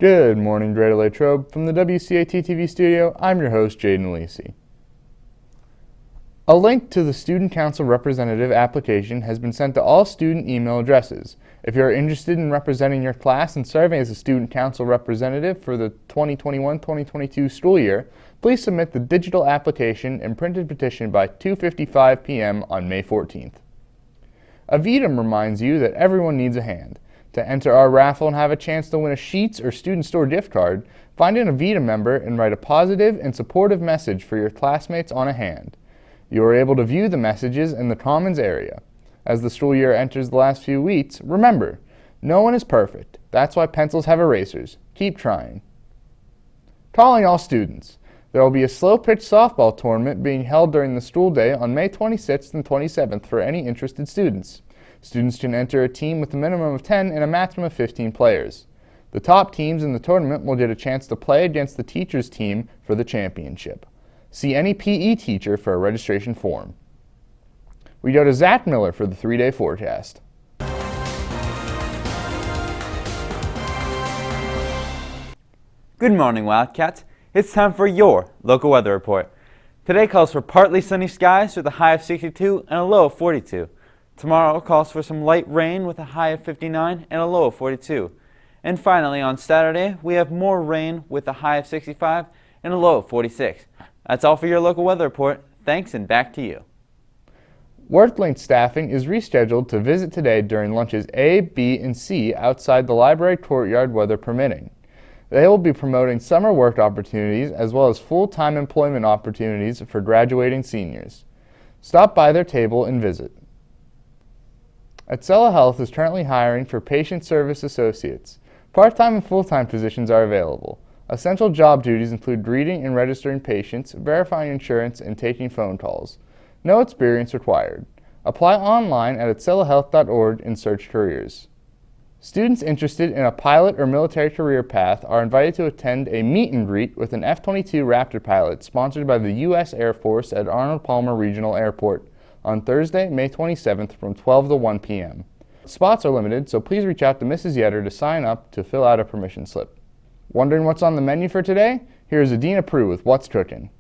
Good morning, Greater Latrobe. From the WCAT TV studio, I'm your host, Jaden Lisi. A link to the Student Council Representative application has been sent to all student email addresses. If you are interested in representing your class and serving as a Student Council Representative for the 2021-2022 school year, please submit the digital application and printed petition by 2:55 p.m. on May 14th. Avidum reminds you that everyone needs a hand. To enter our raffle and have a chance to win a Sheetz or Student Store gift card, find an Avidum member and write a positive and supportive message for your classmates on a hand. You are able to view the messages in the Commons area. As the school year enters the last few weeks, remember, no one is perfect. That's why pencils have erasers. Keep trying. Calling all students. There will be a slow-pitch softball tournament being held during the school day on May 26th and 27th for any interested students. Students can enter a team with a minimum of 10 and a maximum of 15 players. The top teams in the tournament will get a chance to play against the teacher's team for the championship. See any PE teacher for a registration form. We go to Zach Miller for the 3-day forecast. Good morning, Wildcats. It's time for your local weather report. Today calls for partly sunny skies with a high of 62 and a low of 42. Tomorrow calls for some light rain with a high of 59 and a low of 42. And finally, on Saturday, we have more rain with a high of 65 and a low of 46. That's all for your local weather report. Thanks, and back to you. WorkLink staffing is rescheduled to visit today during lunches A, B, and C outside the library courtyard, weather permitting. They will be promoting summer work opportunities as well as full-time employment opportunities for graduating seniors. Stop by their table and visit. Accela Health is currently hiring for patient service associates. Part-time and full-time positions are available. Essential job duties include greeting and registering patients, verifying insurance, and taking phone calls. No experience required. Apply online at accelahealth.org and search careers. Students interested in a pilot or military career path are invited to attend a meet and greet with an F-22 Raptor pilot sponsored by the U.S. Air Force at Arnold Palmer Regional Airport on Thursday, May 27th from 12 to 1 p.m. Spots are limited, so please reach out to Mrs. Yetter to sign up to fill out a permission slip. Wondering what's on the menu for today? Here's Adina Prue with What's Cooking.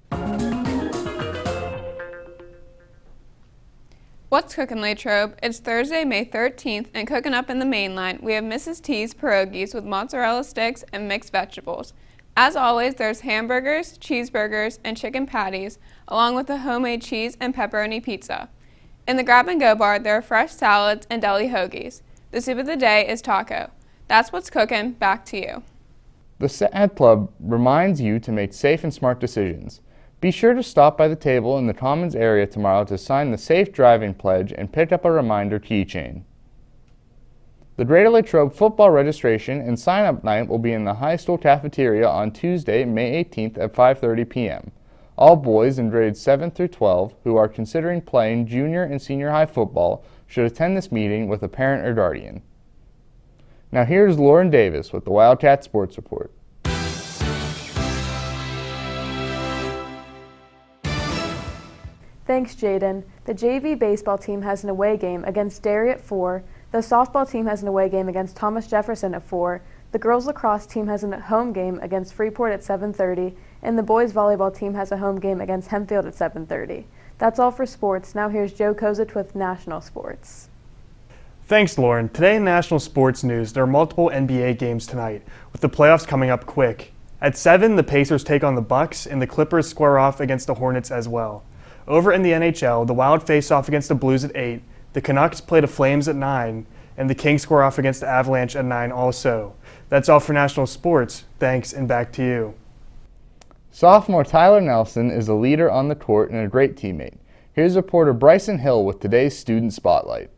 What's Cooking, Latrobe? It's Thursday, May 13th, and cooking up in the main line, we have Mrs. T's pierogies with mozzarella sticks and mixed vegetables. As always, there's hamburgers, cheeseburgers, and chicken patties, along with a homemade cheese and pepperoni pizza. In the grab-and-go bar, there are fresh salads and deli hoagies. The soup of the day is taco. That's what's cooking. Back to you. The SAD Club reminds you to make safe and smart decisions. Be sure to stop by the table in the Commons area tomorrow to sign the Safe Driving Pledge and pick up a reminder keychain. The Greater Latrobe football registration and sign-up night will be in the high school cafeteria on Tuesday, May 18th at 5:30 p.m. All boys in grades 7 through 12 who are considering playing junior and senior high football should attend this meeting with a parent or guardian. Now here's Lauren Davis with the Wildcat Sports Report. Thanks, Jaden. The JV baseball team has an away game against Derry at 4. The softball team has an away game against Thomas Jefferson at 4. The girls lacrosse team has a home game against Freeport at 7:30. And the boys volleyball team has a home game against Hempfield at 7:30. That's all for sports. Now here's Joe Kozich with national sports. Thanks, Lauren. Today in national sports news, there are multiple NBA games tonight, with the playoffs coming up quick. At 7, the Pacers take on the Bucks, and the Clippers square off against the Hornets as well. Over in the NHL, the Wild face off against the Blues at 8, the Canucks play the Flames at 9, and the Kings square off against the Avalanche at 9 also. That's all for national sports. Thanks, and back to you. Sophomore Tyler Nelson is a leader on the court and a great teammate. Here's reporter Bryson Hill with today's Student Spotlight.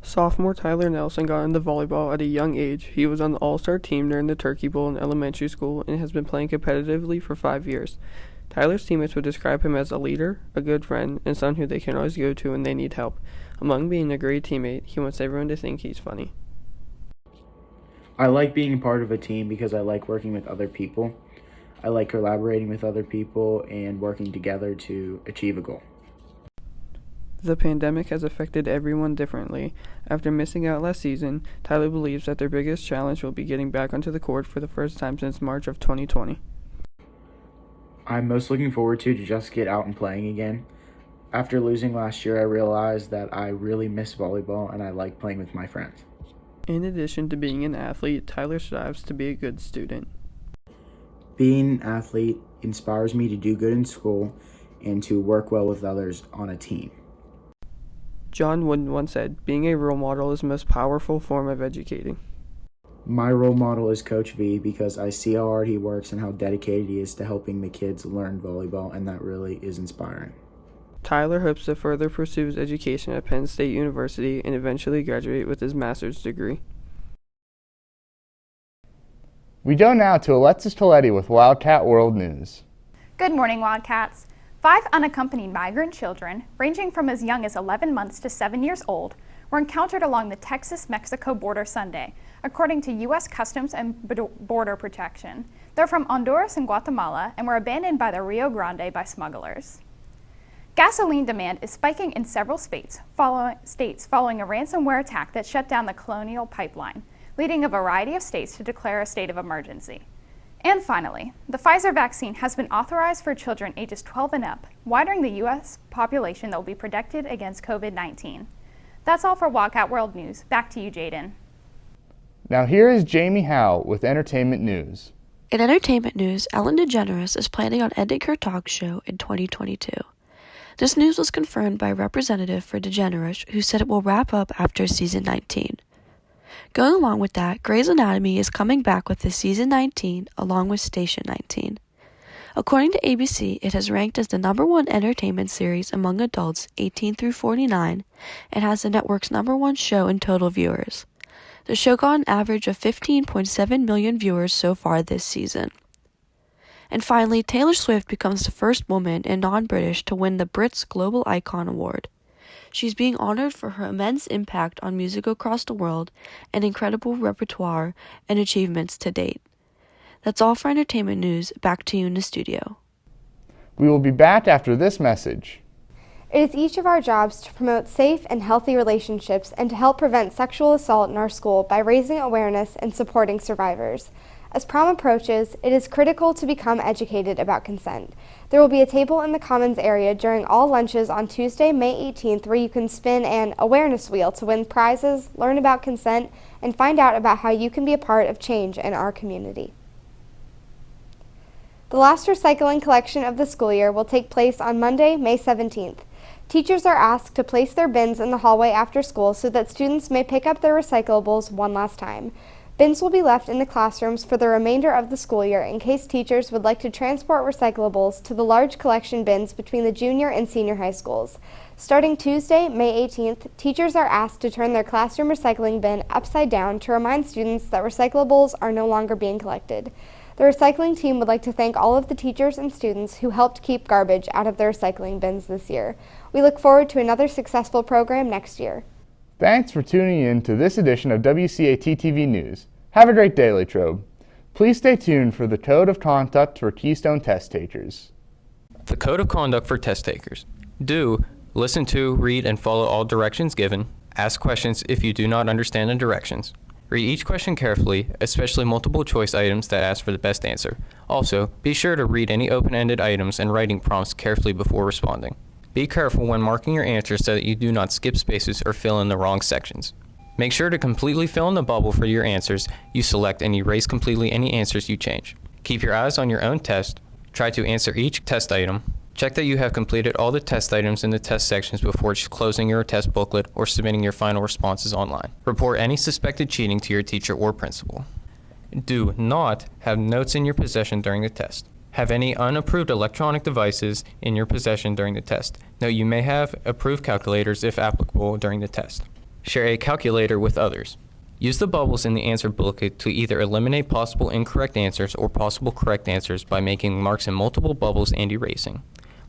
Sophomore Tyler Nelson got into volleyball at a young age. He was on the All-Star team during the Turkey Bowl in elementary school and has been playing competitively for 5 years. Tyler's teammates would describe him as a leader, a good friend, and someone who they can always go to when they need help. Among being a great teammate, he wants everyone to think he's funny. I like being a part of a team because I like working with other people. I like collaborating with other people and working together to achieve a goal. The pandemic has affected everyone differently. After missing out last season, Tyler believes that their biggest challenge will be getting back onto the court for the first time since March of 2020. I'm most looking forward to just get out and playing again. After losing last year, I realized that I really miss volleyball and I like playing with my friends. In addition to being an athlete, Tyler strives to be a good student. Being an athlete inspires me to do good in school and to work well with others on a team. John Wooden once said, being a role model is the most powerful form of educating. My role model is Coach V because I see how hard he works and how dedicated he is to helping the kids learn volleyball, and that really is inspiring. Tyler hopes to further pursue his education at Penn State University and eventually graduate with his master's degree. We go now to Alexis Toletti with Wildcat World News. Good morning, Wildcats. 5 unaccompanied migrant children, ranging from as young as 11 months to 7 years old, were encountered along the Texas-Mexico border Sunday, according to U.S. Customs and Border Protection. They're from Honduras and Guatemala and were abandoned by the Rio Grande by smugglers. Gasoline demand is spiking in several states following a ransomware attack that shut down the Colonial Pipeline, leading a variety of states to declare a state of emergency. And finally, the Pfizer vaccine has been authorized for children ages 12 and up, widening the U.S. population that will be protected against COVID-19. That's all for Wildcat World News. Back to you, Jaden. Now here is Jamie Howe with entertainment news. In entertainment news, Ellen DeGeneres is planning on ending her talk show in 2022. This news was confirmed by a representative for DeGeneres who said it will wrap up after season 19. Going along with that, Grey's Anatomy is coming back with the season 19 along with Station 19. According to ABC, it has ranked as the #1 entertainment series among adults 18 through 49 and has the network's #1 show in total viewers. The show got an average of 15.7 million viewers so far this season. And finally, Taylor Swift becomes the first woman and non-British to win the Brits Global Icon Award. She's being honored for her immense impact on music across the world and incredible repertoire and achievements to date. That's all for entertainment news. Back to you in the studio. We will be back after this message. It is each of our jobs to promote safe and healthy relationships and to help prevent sexual assault in our school by raising awareness and supporting survivors. As prom approaches, it is critical to become educated about consent. There will be a table in the Commons area during all lunches on Tuesday, May 18th, where you can spin an awareness wheel to win prizes, learn about consent, and find out about how you can be a part of change in our community. The last recycling collection of the school year will take place on Monday, May 17th. Teachers are asked to place their bins in the hallway after school so that students may pick up their recyclables one last time. Bins will be left in the classrooms for the remainder of the school year in case teachers would like to transport recyclables to the large collection bins between the junior and senior high schools. Starting Tuesday, May 18th, teachers are asked to turn their classroom recycling bin upside down to remind students that recyclables are no longer being collected. The recycling team would like to thank all of the teachers and students who helped keep garbage out of the recycling bins this year. We look forward to another successful program next year. Thanks for tuning in to this edition of WCAT-TV News. Have a great day, Latrobe. Please stay tuned for the Code of Conduct for Keystone Test Takers. The Code of Conduct for Test Takers. Do listen to, read, and follow all directions given. Ask questions if you do not understand the directions. Read each question carefully, especially multiple choice items that ask for the best answer. Also, be sure to read any open-ended items and writing prompts carefully before responding. Be careful when marking your answers so that you do not skip spaces or fill in the wrong sections. Make sure to completely fill in the bubble for your answers you select and erase completely any answers you change. Keep your eyes on your own test. Try to answer each test item. Check that you have completed all the test items in the test sections before closing your test booklet or submitting your final responses online. Report any suspected cheating to your teacher or principal. Do not have notes in your possession during the test. Have any unapproved electronic devices in your possession during the test. Note you may have approved calculators if applicable during the test. Share a calculator with others. Use the bubbles in the answer booklet to either eliminate possible incorrect answers or possible correct answers by making marks in multiple bubbles and erasing.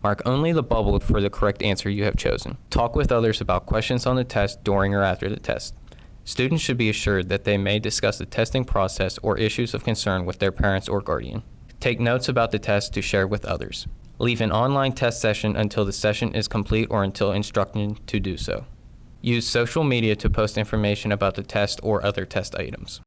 Mark only the bubble for the correct answer you have chosen. Talk with others about questions on the test during or after the test. Students should be assured that they may discuss the testing process or issues of concern with their parents or guardian. Take notes about the test to share with others. Leave an online test session until the session is complete or until instructed to do so. Use social media to post information about the test or other test items.